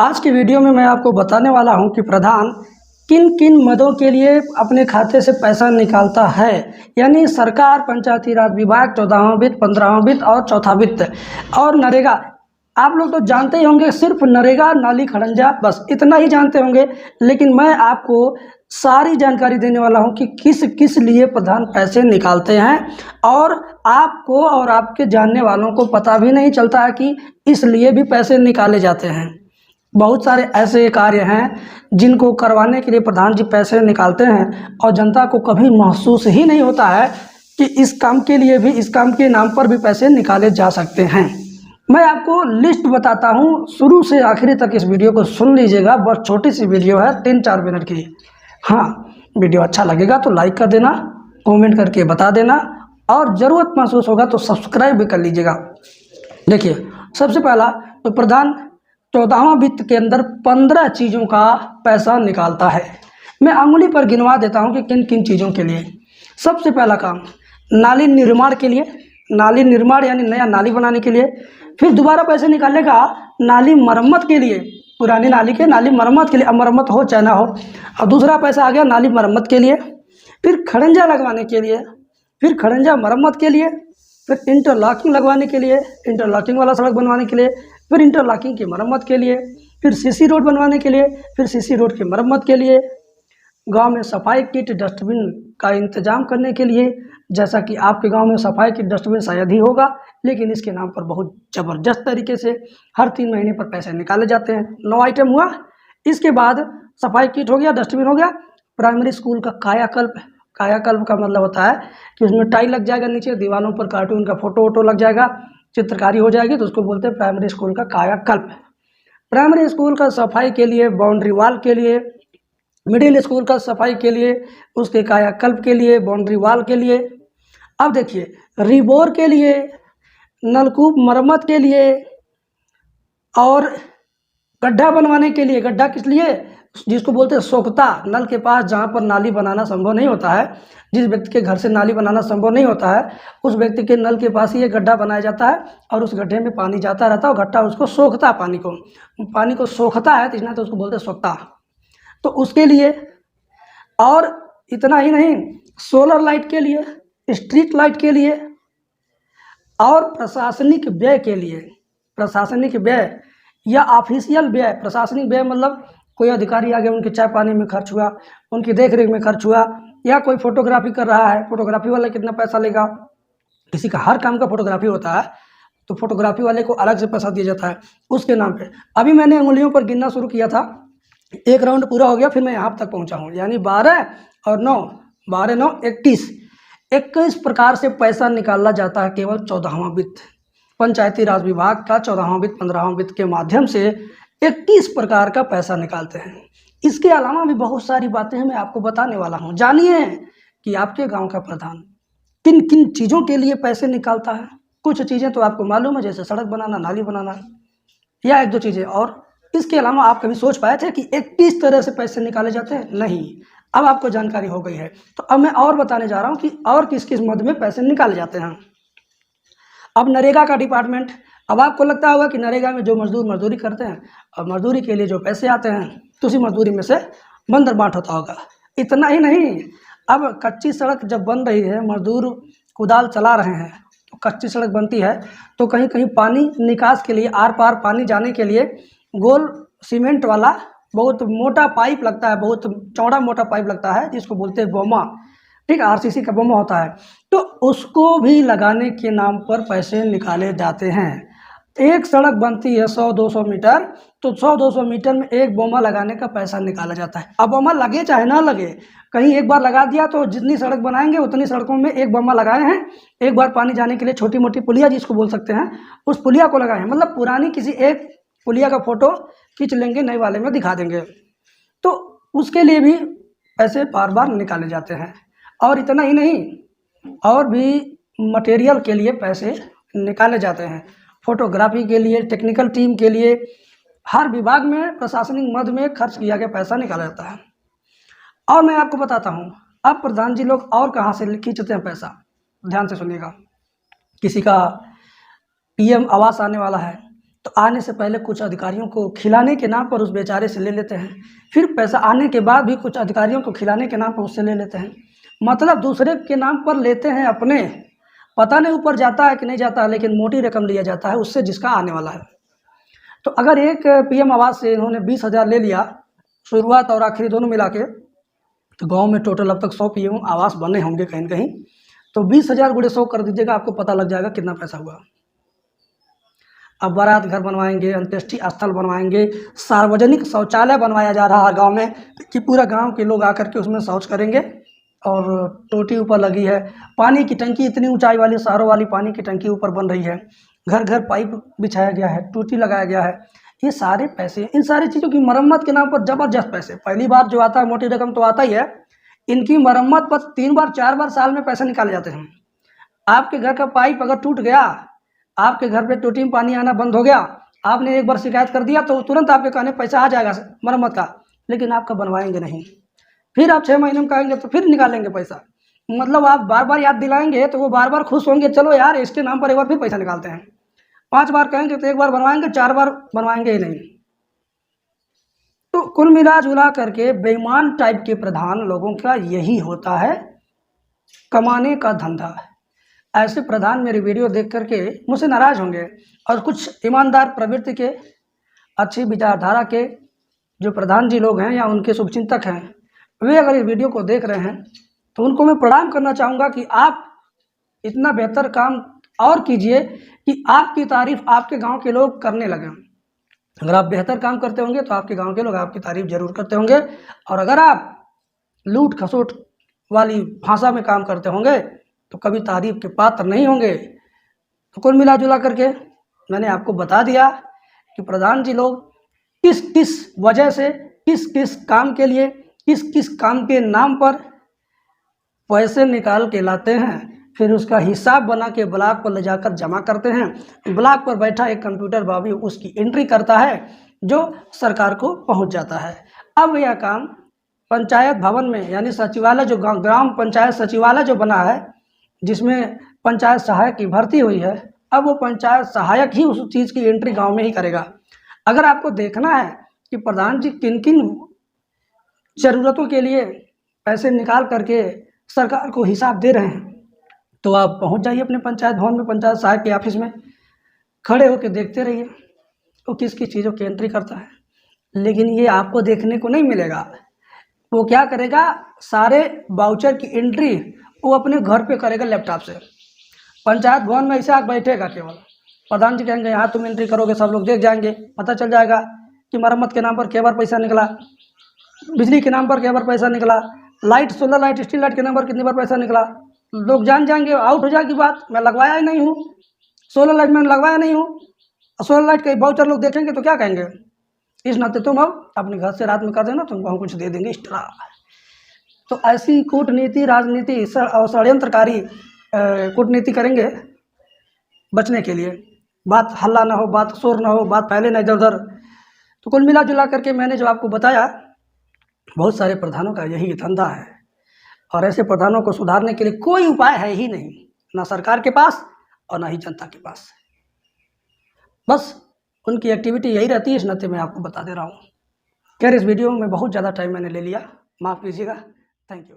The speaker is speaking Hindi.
आज की वीडियो में मैं आपको बताने वाला हूं कि प्रधान किन किन मदों के लिए अपने खाते से पैसा निकालता है। यानी सरकार, पंचायती राज विभाग, 14वां वित्त, 15वां वित्त और चौथा वित्त और नरेगा। आप लोग तो जानते ही होंगे, सिर्फ नरेगा, नाली, खड़ंजा, बस इतना ही जानते होंगे। लेकिन मैं आपको सारी जानकारी देने वाला हूं कि किस किस लिए प्रधान पैसे निकालते हैं, और आपको और आपके जानने वालों को पता भी नहीं चलता है कि इसलिए भी पैसे निकाले जाते हैं। बहुत सारे ऐसे कार्य हैं जिनको करवाने के लिए प्रधान जी पैसे निकालते हैं, और जनता को कभी महसूस ही नहीं होता है कि इस काम के लिए भी, इस काम के नाम पर भी पैसे निकाले जा सकते हैं। मैं आपको लिस्ट बताता हूं, शुरू से आखिरी तक इस वीडियो को सुन लीजिएगा। बहुत छोटी सी वीडियो है, 3-4 मिनट की। हाँ, वीडियो अच्छा लगेगा तो लाइक कर देना, कमेंट करके बता देना, और ज़रूरत महसूस होगा तो सब्सक्राइब भी कर लीजिएगा। देखिए, सबसे पहला तो प्रधान 14वां वित्त के अंदर 15 चीज़ों का पैसा निकालता है। मैं अंगुली पर गिनवा देता हूं कि किन किन चीज़ों के लिए। सबसे पहला काम नाली निर्माण के लिए, नाली निर्माण यानी नया नाली बनाने के लिए। फिर दोबारा पैसे निकालेगा नाली मरम्मत के लिए, पुरानी नाली के नाली मरम्मत के लिए, अब मरम्मत हो चाहे ना हो। और दूसरा पैसा आ गया नाली मरम्मत के लिए। फिर खड़ंजा लगवाने के लिए, फिर खड़ंजा मरम्मत के लिए, फिर इंटरलॉकिंग लगवाने के लिए, इंटरलॉकिंग वाला सड़क बनवाने के लिए, फिर इंटरलॉकिंग की मरम्मत के लिए, फिर सीसी रोड बनवाने के लिए, फिर सीसी रोड की मरम्मत के लिए, गांव में सफाई किट, डस्टबिन का इंतजाम करने के लिए। जैसा कि आपके गांव में सफाई किट, डस्टबिन शायद ही होगा, लेकिन इसके नाम पर बहुत ज़बरदस्त तरीके से हर 3 महीने पर पैसे निकाले जाते हैं। 9 आइटम हुआ। इसके बाद सफाई किट हो गया, डस्टबिन हो गया। प्राइमरी स्कूल का कायाकल्प, कायाकल्प का मतलब होता है कि उसमें टाइल लग जाएगा, नीचे दीवारों पर कार्टून का फोटो वोटो लग जाएगा, चित्रकारी हो जाएगी, तो उसको बोलते हैं प्राइमरी स्कूल का कायाकल्प। प्राइमरी स्कूल का सफाई के लिए, बाउंड्री वॉल के लिए, मिडिल स्कूल का सफाई के लिए, उसके कायाकल्प के लिए, बाउंड्री वॉल के लिए। अब देखिए, रिबोर के लिए, नलकूप मरम्मत के लिए, और गड्ढा बनवाने के लिए। गड्ढा किस लिए? जिसको बोलते हैं सोखता, नल के पास जहाँ पर नाली बनाना संभव नहीं होता है, जिस व्यक्ति के घर से नाली बनाना संभव नहीं होता है, उस व्यक्ति के नल के पास ही ये गड्ढा बनाया जाता है, और उस गड्ढे में पानी जाता रहता है, और गड्ढा उसको सोखता, पानी को सोखता है, तो इसलिए तो उसको बोलते हैं सोखता। तो उसके लिए, और इतना ही नहीं, सोलर लाइट के लिए, स्ट्रीट लाइट के लिए, और प्रशासनिक व्यय के लिए। प्रशासनिक व्यय या ऑफिशियल व्यय, प्रशासनिक व्यय मतलब कोई अधिकारी आ गए, उनके चाय पानी में खर्च हुआ, उनकी देख रेख में खर्च हुआ, या कोई फोटोग्राफी कर रहा है, फोटोग्राफी वाला कितना पैसा लेगा। किसी का हर काम का फोटोग्राफी होता है, तो फोटोग्राफी वाले को अलग से पैसा दिया जाता है उसके नाम पे। अभी मैंने उंगलियों पर गिनना शुरू किया था, एक राउंड पूरा हो गया, फिर मैं यहाँ तक पहुँचा हूँ। यानी 12 और 9, 12, 9, 21 प्रकार से पैसा निकाला जाता है केवल 14वां वित्त, पंचायती राज विभाग का 14वां वित्त, 15वां वित्त के माध्यम से 21 प्रकार का पैसा निकालते हैं। इसके अलावा भी बहुत सारी बातें हैं, मैं आपको बताने वाला हूँ। जानिए कि आपके गांव का प्रधान किन किन चीज़ों के लिए पैसे निकालता है। कुछ चीज़ें तो आपको मालूम है, जैसे सड़क बनाना, नाली बनाना, या 1-2 चीज़ें और। इसके अलावा आप कभी सोच पाए थे कि 21 तरह से पैसे निकाले जाते हैं? नहीं। अब आपको जानकारी हो गई है, तो अब मैं और बताने जा रहा हूँ कि और किस किस मद में पैसे निकाले जाते हैं। अब नरेगा का डिपार्टमेंट। अब आपको लगता होगा कि नरेगा में जो मजदूर मजदूरी करते हैं, और मजदूरी के लिए जो पैसे आते हैं, तो उसी मजदूरी में से बंदर बांट होता होगा। इतना ही नहीं, अब कच्ची सड़क जब बन रही है, मजदूर कुदाल चला रहे हैं, तो कच्ची सड़क बनती है, तो कहीं कहीं पानी निकास के लिए, आर पार पानी जाने के लिए गोल सीमेंट वाला बहुत मोटा पाइप लगता है, बहुत चौड़ा मोटा पाइप लगता है, जिसको बोलते हैं बोमा। ठीक है, आरसीसी का बोमा होता है, तो उसको भी लगाने के नाम पर पैसे निकाले जाते हैं। एक सड़क बनती है 100-200 मीटर, तो 100-200 मीटर में एक बोमा लगाने का पैसा निकाला जाता है। अब बोमा लगे चाहे ना लगे, कहीं एक बार लगा दिया तो जितनी सड़क बनाएंगे उतनी सड़कों में एक बोमा लगाए हैं। एक बार पानी जाने के लिए छोटी मोटी पुलिया जिसको बोल सकते हैं, उस पुलिया को लगाए हैं। मतलब पुरानी किसी एक पुलिया का फोटो खींच लेंगे, नए वाले में दिखा देंगे, तो उसके लिए भी पैसे बार बार निकाले जाते हैं। और इतना ही नहीं, और भी मटेरियल के लिए पैसे निकाले जाते हैं, फोटोग्राफी के लिए, टेक्निकल टीम के लिए। हर विभाग में प्रशासनिक मद में खर्च किया गया पैसा निकाला जाता है। और मैं आपको बताता हूँ, अब प्रधान जी लोग और कहाँ से खींचते हैं पैसा, ध्यान से सुनिएगा। किसी का पीएम आवास आने वाला है, तो आने से पहले कुछ अधिकारियों को खिलाने के नाम पर उस बेचारे से ले लेते हैं, फिर पैसा आने के बाद भी कुछ अधिकारियों को खिलाने के नाम पर उससे ले लेते हैं। मतलब दूसरे के नाम पर लेते हैं अपने, पता नहीं ऊपर जाता है कि नहीं जाता है, लेकिन मोटी रकम लिया जाता है उससे जिसका आने वाला है। तो अगर एक पीएम आवास से इन्होंने 20,000 ले लिया, शुरुआत और आखिरी दोनों मिला के, तो गांव में टोटल अब तक 100 पीएम आवास बने होंगे कहीं न कहीं। तो 20,000 गुणे 100 कर दीजिएगा, आपको पता लग जाएगा कितना पैसा हुआ। अब बारात घर बनवाएंगे, अंत्येष्टि स्थल बनवाएंगे, सार्वजनिक शौचालय बनवाया जा रहा है गांव में कि पूरा गांव के लोग आकर के उसमें शौच करेंगे। और टोटी ऊपर लगी है, पानी की टंकी इतनी ऊंचाई वाली, शहरों वाली पानी की टंकी ऊपर बन रही है, घर घर पाइप बिछाया गया है, टूटी लगाया गया है। ये सारे पैसे, इन सारी चीज़ों की मरम्मत के नाम पर ज़बरदस्त पैसे। पहली बार जो आता है मोटी रकम तो आता ही है, इनकी मरम्मत पर 3 बार 4 बार साल में पैसे निकाले जाते हैं। आपके घर का पाइप अगर टूट गया, आपके घर पे टूटी में पानी आना बंद हो गया, आपने एक बार शिकायत कर दिया तो तुरंत आपके कहने पैसा आ जाएगा मरम्मत का, लेकिन आपका बनवाएंगे नहीं। फिर आप 6 महीने में कहेंगे तो फिर निकालेंगे पैसा। मतलब आप बार बार याद दिलाएंगे तो वो बार बार खुश होंगे, चलो यार इसके नाम पर एक बार फिर पैसा निकालते हैं। 5 बार कहेंगे तो एक बार बनवाएंगे, 4 बार बनवाएंगे ही नहीं। तो कुल मिला जुला करके बेईमान टाइप के प्रधान लोगों का यही होता है, कमाने का धंधा। ऐसे प्रधान मेरी वीडियो देख करके मुझसे नाराज़ होंगे, और कुछ ईमानदार प्रवृत्ति के, अच्छी विचारधारा के जो प्रधान जी लोग हैं या उनके शुभचिंतक हैं, वे अगर इस वीडियो को देख रहे हैं तो उनको मैं प्रणाम करना चाहूँगा कि आप इतना बेहतर काम और कीजिए कि आपकी तारीफ़ आपके गांव के लोग करने लगें। अगर आप बेहतर काम करते होंगे तो आपके गांव के लोग आपकी तारीफ़ जरूर करते होंगे, और अगर आप लूट खसोट वाली भाषा में काम करते होंगे तो कभी तारीफ़ के पात्र नहीं होंगे। तो कुल मिला जुला करके मैंने आपको बता दिया कि प्रधान जी लोग किस किस वजह से, किस किस काम के लिए, किस किस काम के नाम पर पैसे निकाल के लाते हैं, फिर उसका हिसाब बना के ब्लॉक पर ले जाकर जमा करते हैं। ब्लॉक पर बैठा एक कंप्यूटर बाबू उसकी एंट्री करता है जो सरकार को पहुंच जाता है। अब यह काम पंचायत भवन में, यानी सचिवालय, जो ग्राम पंचायत सचिवालय जो बना है, जिसमें पंचायत सहायक की भर्ती हुई है, अब वो पंचायत सहायक ही उस चीज़ की एंट्री गांव में ही करेगा। अगर आपको देखना है कि प्रधान जी किन किन ज़रूरतों के लिए पैसे निकाल करके सरकार को हिसाब दे रहे हैं, तो आप पहुंच जाइए अपने पंचायत भवन में, पंचायत सहायक के ऑफिस में खड़े होकर देखते रहिए वो किस किस चीज़ों की एंट्री करता है। लेकिन ये आपको देखने को नहीं मिलेगा। वो क्या करेगा, सारे वाउचर की एंट्री वो अपने घर पे करेगा लैपटॉप से। पंचायत भवन में ऐसे आके बैठेगा केवल, प्रधान जी कहेंगे यहाँ तुम एंट्री करोगे, सब लोग देख जाएंगे, पता चल जाएगा कि मरम्मत के नाम पर क्या बार पैसा निकला, बिजली के नाम पर क्या बार पैसा निकला, light, solar light, street light के नाम पर कितनी बार पैसा निकला। लोग जान जाएंगे, आउट हो जाएगी बात, मैं लगवाया ही नहीं हूँ, सोलर लाइट मैंने लगवाया नहीं हूँ। और सोलर लाइट के वाउचर लोग देखेंगे तो क्या कहेंगे, इस नाते तुम अब अपने घर से रात में कर देना, तुमको हम कुछ दे देंगे एक्स्ट्रा। तो ऐसी कूटनीति, राजनीति और षड्यंत्रकारी कूटनीति करेंगे बचने के लिए, बात हल्ला ना हो, बात शोर ना हो, बात फैले ना इधर उधर। तो कुल मिला जुला करके मैंने जो आपको बताया, बहुत सारे प्रधानों का यही धंधा है, और ऐसे प्रधानों को सुधारने के लिए कोई उपाय है ही नहीं, ना सरकार के पास और ना ही जनता के पास। बस उनकी एक्टिविटी यही रहती है, इस नाते मैं आपको बता दे रहा हूँ। खैर, इस वीडियो में बहुत ज़्यादा टाइम मैंने ले लिया, माफ़ कीजिएगा। Thank you.